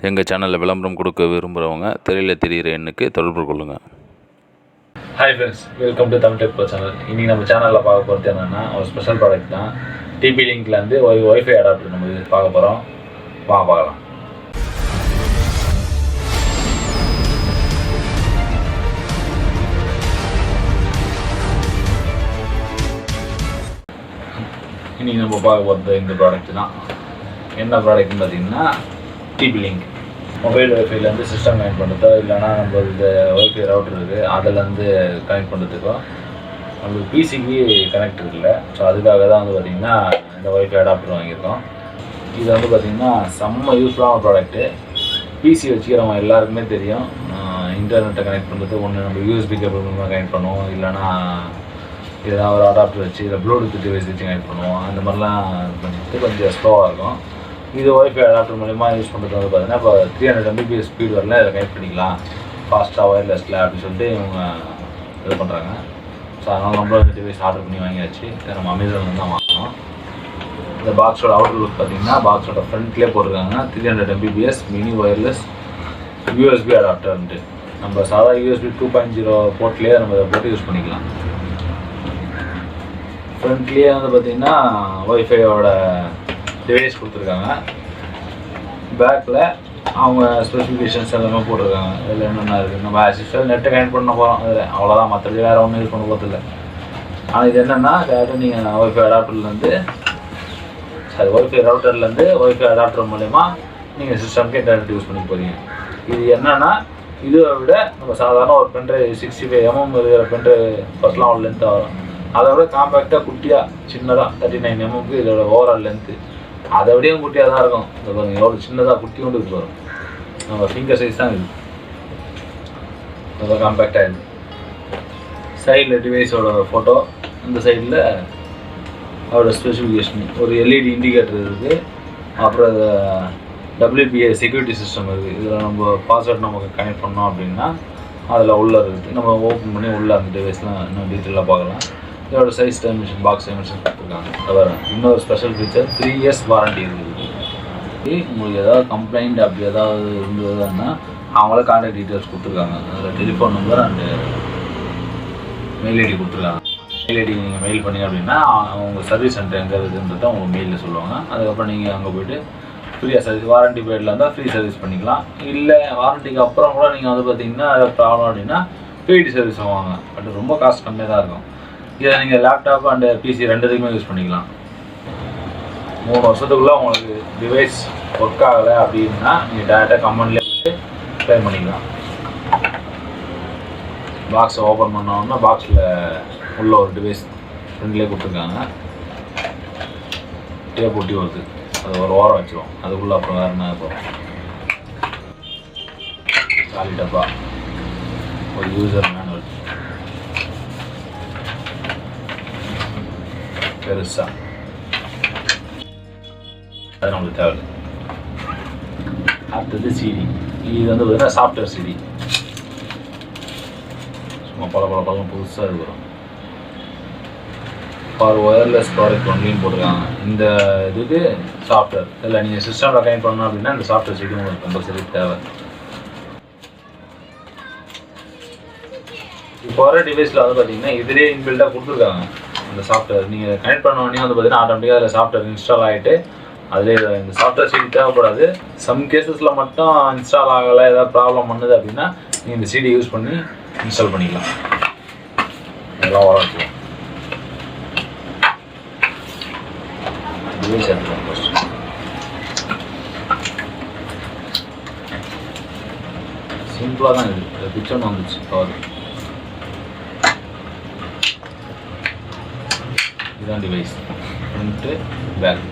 எங்கள் சேனலில் விளம்பரம் கொடுக்க விரும்புகிறவங்க திரையில் தெரிகிற எண்ணுக்கு தொடர்பு கொள்ளுங்கள். Hi friends, welcome to Tamil tech channel. இன்றைக்கி நம்ம சேனலில் பார்க்க போகிறது என்னென்னா ஒரு ஸ்பெஷல் ப்ராடக்ட் தான். டிபி லிங்க்லேருந்து ஒய்ஃபை அடாப்டர் நம்ம பார்க்க போகிறோம். பார்க்கலாம். இன்றைக்கி நம்ம பார்க்க போகிறது இந்த ப்ராடக்ட் தான். என்ன ப்ராடக்ட்னு பார்த்தீங்கன்னா டிபி லிங்க். மொபைல் ஒய்ஃபைலேருந்து சிஸ்டம் கனெக்ட் பண்ணுறதோ இல்லைனா நம்ம இந்த ஒய்ஃபை ரவுட்டர் இருக்குது அதிலேருந்து கனெக்ட் பண்ணுறதுக்கோ நம்மளுக்கு பிசிக்கு கனெக்ட் இருக்குல்ல. ஸோ அதுக்காக தான் வந்து பார்த்திங்கன்னா இந்த ஒய்ஃபை அடாப்டர் வாங்கியிருக்கோம். இது வந்து பார்த்திங்கன்னா செம்ம யூஸ்ஃபுல்லான ப்ராடக்ட்டு. பிசி வச்சுக்கிறவங்க எல்லாருக்குமே தெரியும். இன்டர்நெட்டை கனெக்ட் பண்ணுறது ஒன்று நம்ம யூஎஸ்பி கேபிள் மூலமாக கனெக்ட் பண்ணுவோம், இல்லைனா ஏதாவது ஒரு அடாப்டர் வச்சு இல்லை ப்ளூடூத் டிவைஸ் வச்சு கனெக்ட் பண்ணுவோம். அந்த மாதிரிலாம் பண்ணிட்டு கொஞ்சம் ஸ்லோவாக இருக்கும். இது ஒய்ஃபை அடாப்டர் மூலிமா யூஸ் பண்ணுறது வந்து பார்த்தீங்கன்னா இப்போ 300 Mbps ஸ்பீட் வரல இதை கனெக்ட் பண்ணிக்கலாம் ஃபாஸ்ட்டாக ஒயர்லெஸில் அப்படின்னு சொல்லிட்டு இவங்க இது பண்ணுறாங்க. ஸோ அதனால் நம்மளும் இந்த டிவைஸ் ஆர்டர் பண்ணி வாங்கியாச்சு. இதை நம்ம அமேசானில் தான் வாங்கினோம். இந்த பாக்ஸோட அவுட்டர் லுக் பார்த்தீங்கன்னா பாக்ஸோட ஃப்ரண்ட்லேயே போட்டிருக்காங்க 300 Mbps மினி ஒயர்லெஸ் யூஎஸ்பி அடாப்டர்ன்ட்டு. நம்ம சாதா யூஎஸ்பி 2.0 போர்ட்லேயே நம்ம இதை போட்டு யூஸ் பண்ணிக்கலாம். ஃப்ரண்ட்லேயே வந்து பார்த்திங்கன்னா ஒய்ஃபையோட டிவைஸ் கொடுத்துருக்காங்க. பேக்கில் அவங்க ஸ்பெசிஃபிகேஷன்ஸ் எல்லாமே போட்டிருக்காங்க. இதில் என்னென்ன இருக்குது, நம்ம ஆஸ் யூஸ்வல் நெட்டை கனெக்ட் பண்ண போகிறோம், அதில் அவ்வளோதான், மற்றபடி வேறு ஒன்றும் யூஸ் பண்ண போகிறதில்ல. ஆனால் இது என்னென்னா டேரெக்டாக நீங்கள் ஒய்ஃபை அடாப்டர்லேருந்து ஒய்ஃபை ரவுட்டர்லேருந்து ஒய்ஃபை அடாப்டர் மூலமா நீங்கள் சிஸ்டம்க்கே டேரெக்ட் யூஸ் பண்ணி போகிறீங்க. இது என்னென்னா இதை விட நம்ம சாதாரண ஒரு பென்ட்ரைவ் 65 mm இருக்கிற பென்ட்ரைவ் ஃபஸ்ட்லாம் ஒரு லென்த்தாக வரும். அதை விட காம்பேக்டாக குட்டியாக சின்னதாக 39 mm இதோட ஓவரால் லென்த்து அதை விடையும் குட்டியாக தான் இருக்கும். இந்த பாருங்கள் எவ்வளோ சின்னதாக குட்டி கொண்டு இருக்கு வரும். நம்ம ஃபிங்கர் சைஸ் தான் இது, ரொம்ப காம்பேக்டாக இருக்குது. சைடில் டிவைஸோட ஃபோட்டோ, இந்த சைடில் அதோட ஸ்பெசிஃபிகேஷன், ஒரு எல்இடி இண்டிகேட்டர் இருக்குது. அப்புறம் WPA செக்யூரிட்டி சிஸ்டம் இருக்குது. இதில் நம்ம பாஸ்வேர்ட் நமக்கு கனெக்ட் பண்ணோம் அப்படின்னா அதில் உள்ளே இருக்குது. நம்ம ஓப்பன் பண்ணி உள்ளே அந்த டிவைஸ்லாம் இன்னும் டீட்டெயிலாக பார்க்கலாம். இதோட சைஸ் டைமென்ஷன், பாக்ஸ் டைமென்ஷன் கொடுத்துருக்காங்க. அதான் இன்னொரு ஸ்பெஷல் ஃபீச்சர் 3 years வாரண்ட்டி இருக்குது. உங்களுக்கு ஏதாவது கம்ப்ளைண்ட் அப்படி ஏதாவது இருந்ததுன்னா அவங்களே கான்டாக்ட் டீட்டெயில்ஸ் கொடுத்துருக்காங்க. அதில் telephone number and mail ID கொடுத்துருக்காங்க. மெயில் ஐடி நீங்கள் மெயில் பண்ணி அப்படின்னா அவங்க சர்வீஸ் சென்டர் எங்கே இருக்குன்றதை அவங்க மெயிலில் சொல்லுவாங்க. அதுக்கப்புறம் நீங்கள் அங்கே போய்ட்டு ஃப்ரீயாக சர்வீஸ், வாரண்ட்டி பீரியடில் இருந்தால் ஃப்ரீ சர்வீஸ் பண்ணிக்கலாம். இல்லை வாரண்ட்டிக்கு அப்புறம் கூட நீங்கள் வந்து பார்த்தீங்கன்னா ஏதாவது ப்ராப்ளம் அப்படின்னா பெய்டு சர்வீஸ் வாங்குவாங்க. பட் ரொம்ப காஸ்ட் கம்மியாக தான் இருக்கும். இதை நீங்கள் லேப்டாப் அண்டு பிசி ரெண்டுத்துக்குமே யூஸ் பண்ணிக்கலாம். 3 வருஷத்துக்குள்ளே உங்களுக்கு டிவைஸ் ஒர்க் ஆகலை அப்படின்னா நீங்கள் டேரெக்டாக கம்பெனிலே போய்ட்டு க்ளைம் பண்ணிக்கலாம். பாக்ஸை ஓப்பன் பண்ணோன்னா பாக்ஸில் உள்ள ஒரு டிவைஸ் ஃப்ரெண்ட்லேயே கொடுத்துருக்காங்க. டேப் ஒட்டி வருது, அது ஒரு வாரம் வச்சுருவோம். அதுக்குள்ளே அப்புறம் வேறு என்ன போகிறோம். காலி டப்பா, ஒரு யூசர் மேனுவல் பெருசா, அது நம்மளுக்கு தேவை. அடுத்தது சிடி. இது வந்து பார்த்தீங்கன்னா சாஃப்ட்வேர் சிடி. சும்மா பல புதுசாக இருக்கிறோம். ஃபார் ஒயர்லெஸ் ப்ராடக்ட் ஒன்லையும் போட்டிருக்காங்க. இந்த இதுக்கு சாஃப்ட்வேர் இல்லை நீங்கள் சிஸ்டமில் கனெக்ட் பண்ணணும் அப்படின்னா இந்த சாஃப்ட்வேர் சிடி உங்களுக்கு கம்பல்சரி தேவை. இப்போ வர டிவைஸில் வந்து பார்த்தீங்கன்னா இதிலே இன்பில்டாக கொடுத்துருக்காங்க. இந்த சாஃப்ட்வேர் நீங்கள் கனெக்ட் பண்ண உடனே வந்து பார்த்தீங்கன்னா ஆட்டோமேட்டிக்காக அதில் சாஃப்ட்வேர் இன்ஸ்டால் ஆகிட்டு அதிலே இந்த சாஃப்ட்வேர் சிடி தேவைப்படாது. சம் கேசஸில் மட்டும் இன்ஸ்டால் ஆகலை, ஏதாவது ப்ராப்ளம் பண்ணுது அப்படின்னா நீங்கள் இந்த சிடி யூஸ் பண்ணி இன்ஸ்டால் பண்ணிக்கலாம். அதெல்லாம் வளர்த்துவோம். டிவைஸ் எடுத்துக்கலாம் ஃபஸ்ட்டு. சிம்பிளாக தான் இருக்குது. பிக்சர் வந்துச்சு பவர். இதுதான் device, front back.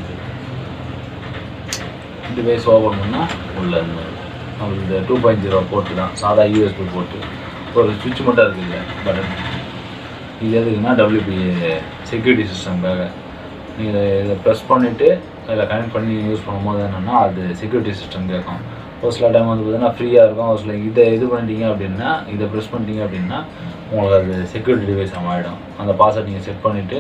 Device open பண்ணால் உள்ள நம்மளுக்கு இந்த 2.0 போர்ட்டு தான், சாதா யூஎஸ்பி போர்ட்டு. ஒரு சுவிட்ச் மட்டும் இருக்குது பட்டன். இது எதுக்குன்னா WPA செக்யூரிட்டி சிஸ்டம்காக. நீங்கள் இதை ப்ரெஸ் பண்ணிவிட்டு அதில் கனெக்ட் பண்ணி யூஸ் பண்ணும்போது என்னென்னா அது செக்யூரிட்டி சிஸ்டம் கேட்கும். ஒரு சில டைம் வந்து பார்த்தீங்கன்னா ஃப்ரீயாக இருக்கும். ஒரு சில இதை இது பண்ணிட்டீங்க அப்படின்னா, இதை ப்ரெஸ் பண்ணிட்டீங்க அப்படின்னா உங்களுக்கு அது செக்யூரிட்டி டிவைஸ் ஆகிடும். அந்த பாஸ்வேர்ட் நீங்கள் செட் பண்ணிவிட்டு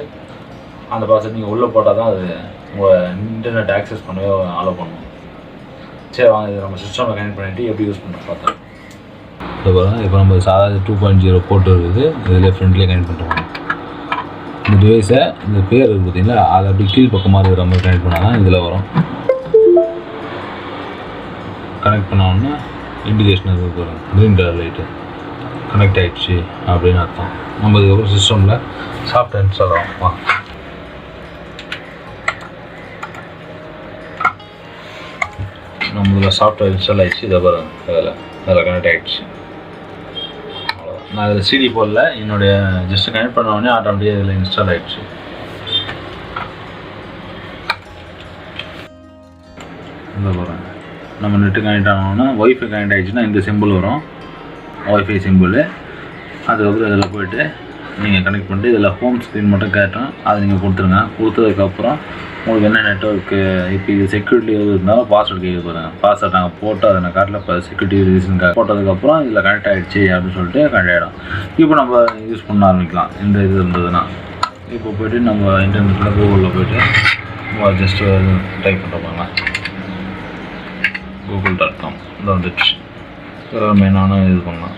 அந்த பாஸ்வேர்ட் நீங்கள் உள்ளே போட்டால் தான் அது உங்கள் இன்டர்நெட் ஆக்சஸ் பண்ணவே அலோவ் பண்ணும். சரி வாங்க இது நம்ம சிஸ்டமில் கனெக்ட் பண்ணிவிட்டு எப்படி யூஸ் பண்ண பார்த்தோம். இப்போ பாருங்கள், இப்போ நம்ம சாதாரண 2.0 போர்ட் இருக்குது, இதில் ஃப்ரண்ட்லேயே கனெக்ட் பண்ணுறோம். இந்த டிவைஸை இந்த பேர் இருக்குது பார்த்தீங்களா, அதை அப்படி கீழ் பக்கமாக இருக்கிற மாதிரி கனெக்ட் பண்ணால் தான் இதில் வரும். கனெக்ட் பண்ணோன்னா இண்டிகேஷன் இருக்குது பாருங்கள், க்ரீன் கலர் லைட்டு கனெக்ட் ஆகிடுச்சு அப்படின்னு அர்த்தம். நம்ம இதுக்கப்புறம் சிஸ்டமில் சாஃப்ட்வேர் இன்ஸ்டால் ஆகும். நம்மளோட சாஃப்ட்வேர் இன்ஸ்டால் ஆகிடுச்சு. இதை பாருங்கள், அதில் கனெக்ட் ஆகிடுச்சு. நான் இதில் சிடி போடல, என்னுடைய ஜஸ்ட் கனெக்ட் பண்ண உடனே ஆட்டோமேட்டிக்காக இதில் இன்ஸ்டால் ஆகிடுச்சு. இதில் போகிறேன், நம்ம நெட்டு கனெக்ட் ஆனோன்னா ஒய்ஃபை கனெக்ட் ஆகிடுச்சுன்னா இந்த சிம்பிள் வரும், ஒய்ஃபை சிம்பிள். அதுக்கப்புறம் இதில் போய்ட்டு நீங்கள் கனெக்ட் பண்ணிட்டு இதில் ஹோம் ஸ்க்ரீன் மட்டும் கேட்டோம், அதை நீங்கள் கொடுத்துருங்க. கொடுத்ததுக்கப்புறம் உங்களுக்கு என்ன நெட்ஒர்க்கு, இப்போ இது செக்யூரிட்டி எது இருந்தாலும் பாஸ்வேர்டு கேட்க போகிறாங்க. பாஸ்வேர்ட் நாங்கள் போட்டு அதை நான் காட்டில் இப்போ செக்யூரிட்டி ரீசனுக்காக போட்டதுக்கப்புறம் இதில் கனெக்ட் ஆகிடுச்சு அப்படின்னு சொல்லிட்டு கனெக்ட் ஆகிடும். இப்போ நம்ம யூஸ் பண்ண ஆரம்பிக்கலாம். இந்த இது இருந்ததுன்னா இப்போ போய்ட்டு நம்ம இன்டர்நெட்டில் கூகுளில் போய்ட்டு ஜஸ்ட்டு டைப் பண்ணுறோம்னா google.com இந்த வந்துடுச்சு. மெயினான இது பண்ணலாம்.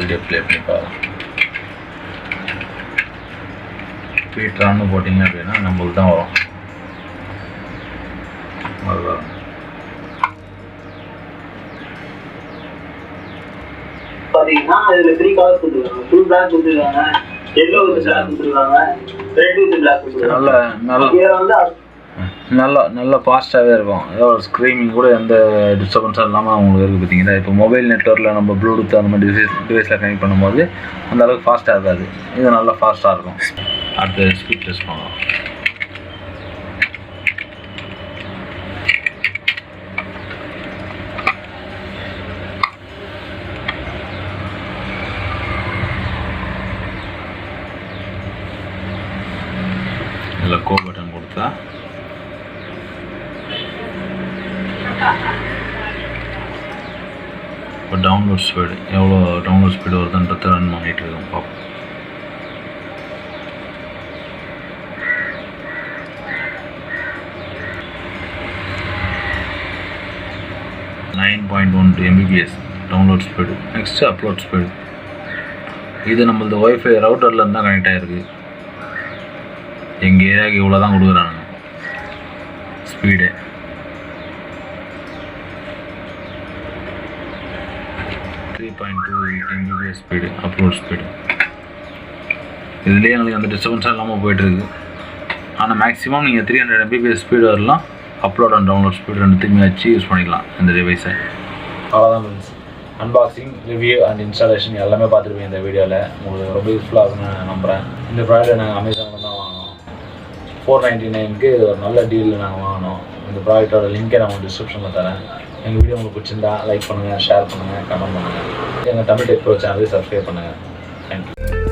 வீடியோ ப்ளே பண்ணி பாருங்க. ஸ்பீட்ரான்னு போட்டிங்க அப்படின்னா நம்மளுக்கு தான் வரும். அதுதான் பார்த்தீங்கன்னா இதில் 3 கலர்ஸ் கொடுத்துருக்காங்க. ஃபுல் பிளாக் கொடுத்துருக்காங்க, எல்லோ வித் பிளாக் கொடுத்துருக்காங்க, ரெட் வித் பிளாக் கொடுத்துருக்காங்க. நல்ல ஃபாஸ்ட்டாகவே இருக்கும். ஏதோ ஒரு ஸ்க்ரீமிங் கூட எந்த டிஸ்டர்பன்ஸும் இல்லாமல் அவங்களுக்கு இருக்குது. பார்த்தீங்கன்னா இப்போ மொபைல் நெட்ஒர்க்கில் நம்ம ப்ளூடூத் அந்த மாதிரி டிவைஸில் கனெக்ட் பண்ணும்போது அந்த அளவுக்கு ஃபாஸ்ட்டாக இருக்காது, இது நல்லா ஃபாஸ்ட்டாக இருக்கும். அடுத்து ஸ்பீட் டெஸ்ட் பண்ணலாம். இதில் கோ பட்டன் கொடுத்தா இப்போ டவுன்லோட் ஸ்பீடு எவ்வளோ டவுன்லோட் ஸ்பீடு வருதுன்றத ரன் பண்ணிகிட்டு இருக்கோம். பார்ப்போம். Mbps download speed. Next upload speed. இது நம்மளது ஒய்ஃபை ரவுட்டரில் இருந்தால் கனெக்ட் ஆகிருக்கு. எங்கள் ஏரியாவுக்கு இவ்வளோ தான் கொடுக்குறானுங்க speed. Mbps speed upload speed. இதுலேயே எங்களுக்கு அந்த டிஸ்டர்பன்ஸாக இல்லாமல் போய்ட்டுருக்கு. ஆனால் மேக்ஸிமம் நீங்கள் 300 Mbps ஸ்பீடு வரலாம். அப்லோட் அண்ட் டவுன்லோட் ஸ்பீடு ரெண்டுத்தையுமே வச்சு யூஸ் பண்ணிக்கலாம் இந்த டிவைஸை. அவ்வளோதான் friends. Unboxing, review and installation எல்லாமே பார்த்துருப்பீங்க இந்த வீடியோவில். உங்களுக்கு ரொம்ப யூஸ்ஃபுல்லாக இருக்குன்னு நான் நம்புகிறேன். இந்த ப்ராடக்ட் நாங்கள் அமேசானில் தான் வாங்கினோம். 499க்கு ஒரு நல்ல டீலில் நாங்கள் வாங்கினோம். இந்த ப்ராடக்டோட லிங்க்கை நான் உங்களுக்கு டிஸ்கிரிப்ஷனில் தரேன். எங்கள் வீடியோ உங்களுக்கு பிடிச்சிருந்தா லைக் பண்ணுங்கள், ஷேர் பண்ணுங்கள், கமெண்ட் பண்ணுங்கள். எங்கள் தமிழ் டெக் ப்ரோ சேனலை சப்ஸ்கிரைப் பண்ணுங்கள். தேங்க்யூ.